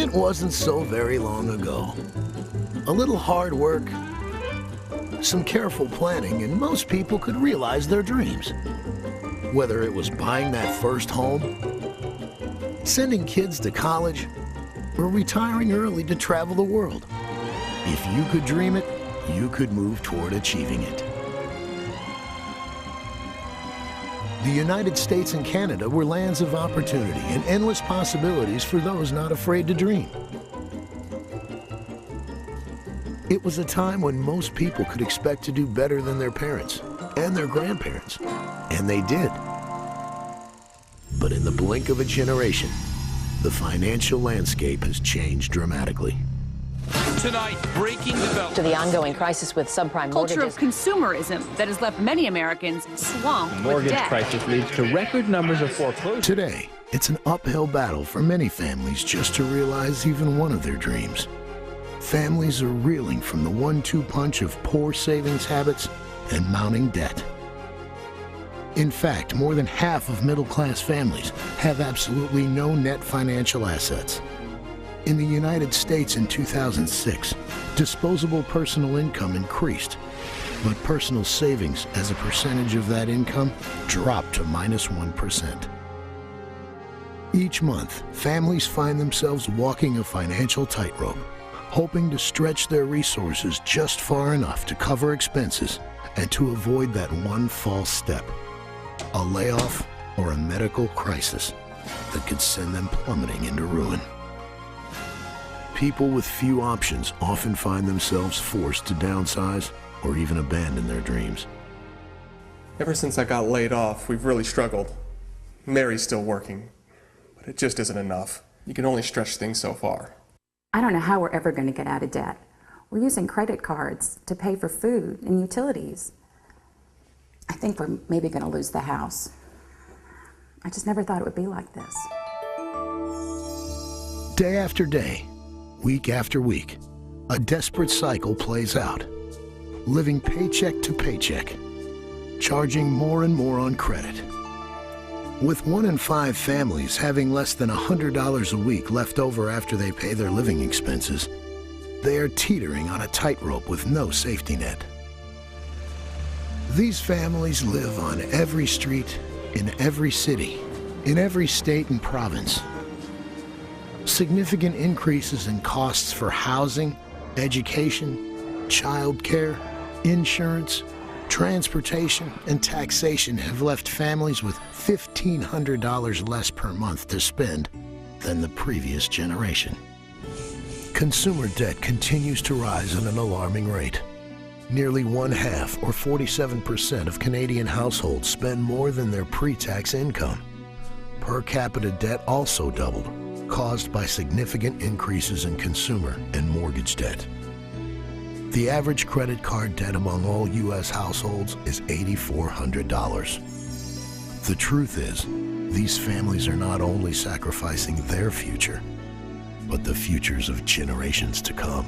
It wasn't so very long ago. A little hard work, some careful planning, and most people could realize their dreams. Whether it was buying that first home, sending kids to college, or retiring early to travel the world. If you could dream it, you could move toward achieving it. The United States and Canada were lands of opportunity and endless possibilities for those not afraid to dream. It was a time when most people could expect to do better than their parents and their grandparents, and they did. But in the blink of a generation, the financial landscape has changed dramatically. Tonight, breaking development. To the ongoing crisis with subprime Culture mortgages. of consumerism that has left many Americans swamped Mortgage with debt. crisis leads to record numbers of foreclosures. Today, it's an uphill battle for many families just to realize even one of their dreams. Families are reeling from the 1-2 punch of poor savings habits and mounting debt. In fact, more than half of middle-class families have absolutely no net financial assets. In the United States in 2006, disposable personal income increased, but personal savings as a percentage of that income dropped to -1%. Each month, families find themselves walking a financial tightrope, hoping to stretch their resources just far enough to cover expenses and to avoid that one false step, a layoff or a medical crisis that could send them plummeting into ruin. People with few options often find themselves forced to downsize or even abandon their dreams. Ever since I got laid off, we've really struggled. Mary's still working, but it just isn't enough. You can only stretch things so far. I don't know how we're ever going to get out of debt. We're using credit cards to pay for food and utilities. I think we're maybe going to lose the house. I just never thought it would be like this. Day after day, week after week, a desperate cycle plays out, living paycheck to paycheck, charging more and more on credit. With 1 in 5 families having less than $100 a week left over after they pay their living expenses, they are teetering on a tightrope with no safety net. These families live on every street, in every city, in every state and province. Significant increases in costs for housing, education, child care, insurance, transportation, and taxation have left families with $1,500 less per month to spend than the previous generation. Consumer debt continues to rise at an alarming rate. Nearly 1/2, or 47% of Canadian households spend more than their pre-tax income. Per capita debt also doubled, caused by significant increases in consumer and mortgage debt. The average credit card debt among all U.S. households is $8,400. The truth is, these families are not only sacrificing their future, but the futures of generations to come.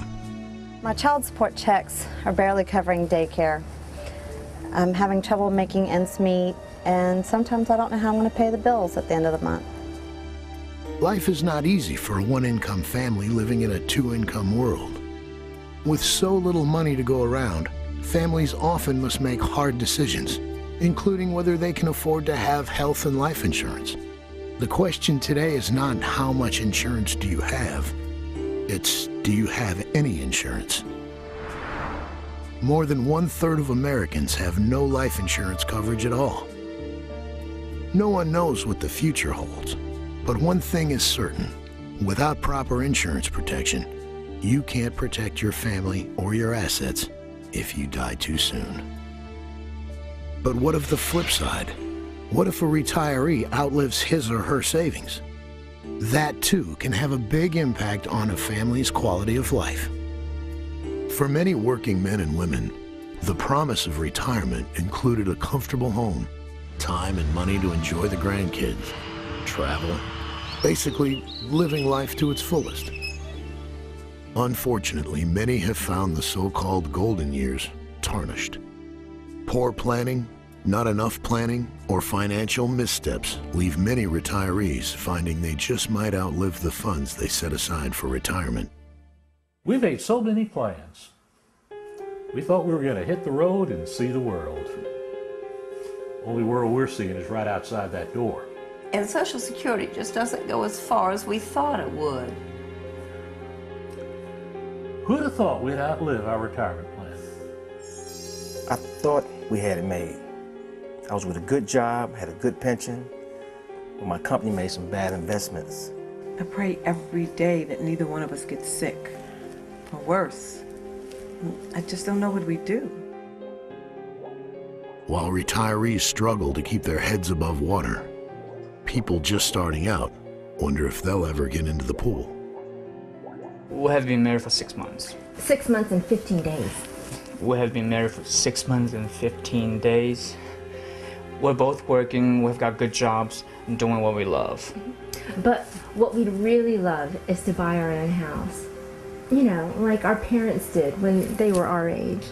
My child support checks are barely covering daycare. I'm having trouble making ends meet, and sometimes I don't know how I'm going to pay the bills at the end of the month. Life is not easy for a 1-income family living in a 2-income world. With so little money to go around, families often must make hard decisions, including whether they can afford to have health and life insurance. The question today is not how much insurance do you have, it's do you have any insurance? More than 1/3 of Americans have no life insurance coverage at all. No one knows what the future holds, but one thing is certain: without proper insurance protection, you can't protect your family or your assets if you die too soon. But what of the flip side? What if a retiree outlives his or her savings? That too can have a big impact on a family's quality of life. For many working men and women, the promise of retirement included a comfortable home, time and money to enjoy the grandkids, travel, basically living life to its fullest. Unfortunately, many have found the so-called golden years tarnished. Poor planning, Not enough planning or financial missteps leave many retirees finding they just might outlive the funds they set aside for retirement. We made so many plans. We thought we were going to hit the road and see the world. Only world we're seeing is right outside that door. And Social Security just doesn't go as far as we thought it would. Who'd have thought we'd outlive our retirement plan? I thought we had it made. I was with a good job, had a good pension, but my company made some bad investments. I pray every day that neither one of us gets sick, or worse. I just don't know what we do. While retirees struggle to keep their heads above water, people just starting out wonder if they'll ever get into the pool. We have been married for 6 months. 6 months and 15 days. We have been married for 6 months and 15 days. We're both working, we've got good jobs, and doing what we love. But what we'd really love is to buy our own house. You know, like our parents did when they were our age.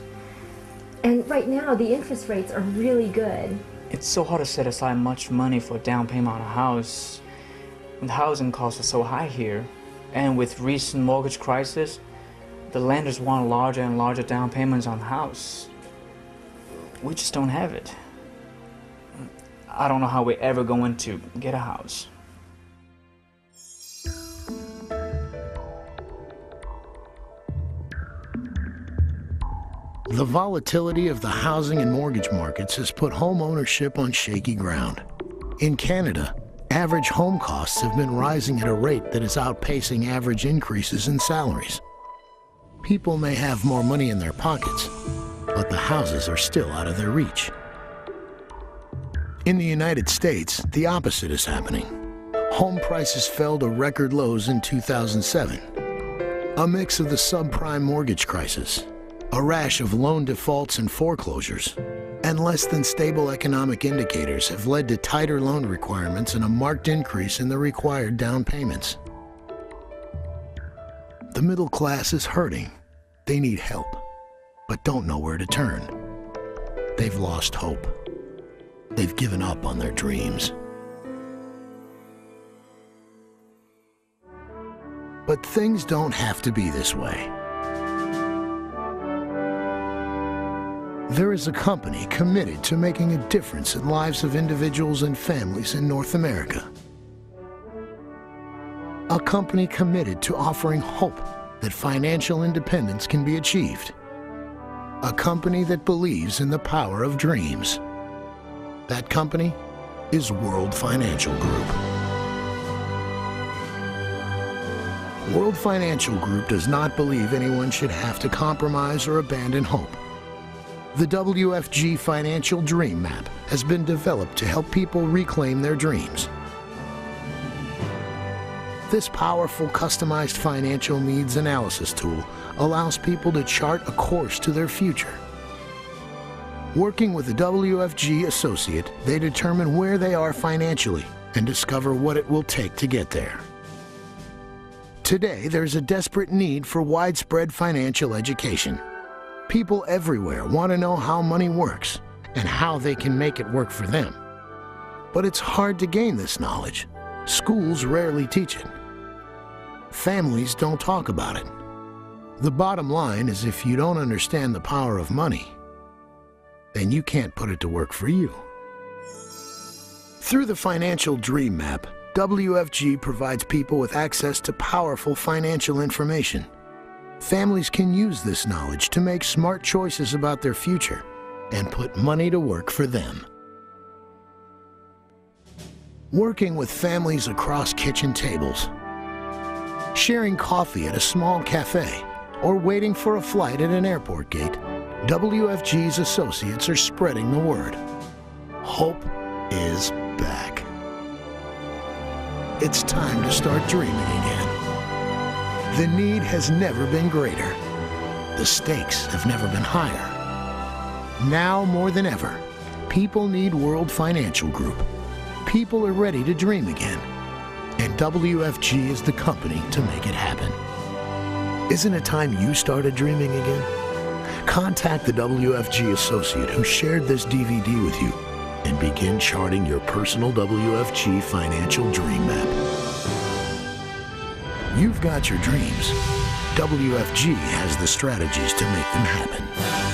And right now, the interest rates are really good. It's so hard to set aside much money for a down payment on a house. And housing costs are so high here. And with recent mortgage crisis, the lenders want larger and larger down payments on the house. We just don't have it. I don't know how we're ever going to get a house. The volatility of the housing and mortgage markets has put home ownership on shaky ground. In Canada, average home costs have been rising at a rate that is outpacing average increases in salaries. People may have more money in their pockets, but the houses are still out of their reach. In the United States, the opposite is happening. Home prices fell to record lows in 2007. A mix of the subprime mortgage crisis, a rash of loan defaults and foreclosures, and less than stable economic indicators have led to tighter loan requirements and a marked increase in the required down payments. The middle class is hurting. They need help, but don't know where to turn. They've lost hope. They've given up on their dreams. But things don't have to be this way. There is a company committed to making a difference in lives of individuals and families in North America. A company committed to offering hope that financial independence can be achieved. A company that believes in the power of dreams. That company is World Financial Group. World Financial Group does not believe anyone should have to compromise or abandon hope. The WFG Financial Dream Map has been developed to help people reclaim their dreams. This powerful, customized financial needs analysis tool allows people to chart a course to their future. Working with a WFG associate, they determine where they are financially and discover what it will take to get there. Today, there's a desperate need for widespread financial education. People everywhere want to know how money works and how they can make it work for them. But it's hard to gain this knowledge. Schools rarely teach it. Families don't talk about it. The bottom line is if you don't understand the power of money, then you can't put it to work for you. Through the Financial Dream Map, WFG provides people with access to powerful financial information. Families can use this knowledge to make smart choices about their future and put money to work for them. Working with families across kitchen tables, sharing coffee at a small cafe, or waiting for a flight at an airport gate, WFG's associates are spreading the word. Hope is back. It's time to start dreaming again. The need has never been greater. The stakes have never been higher. Now more than ever, people need World Financial Group. People are ready to dream again, and WFG is the company to make it happen. Isn't it time you started dreaming again? Contact the WFG associate who shared this DVD with you and begin charting your personal WFG financial dream map. You've got your dreams. WFG has the strategies to make them happen.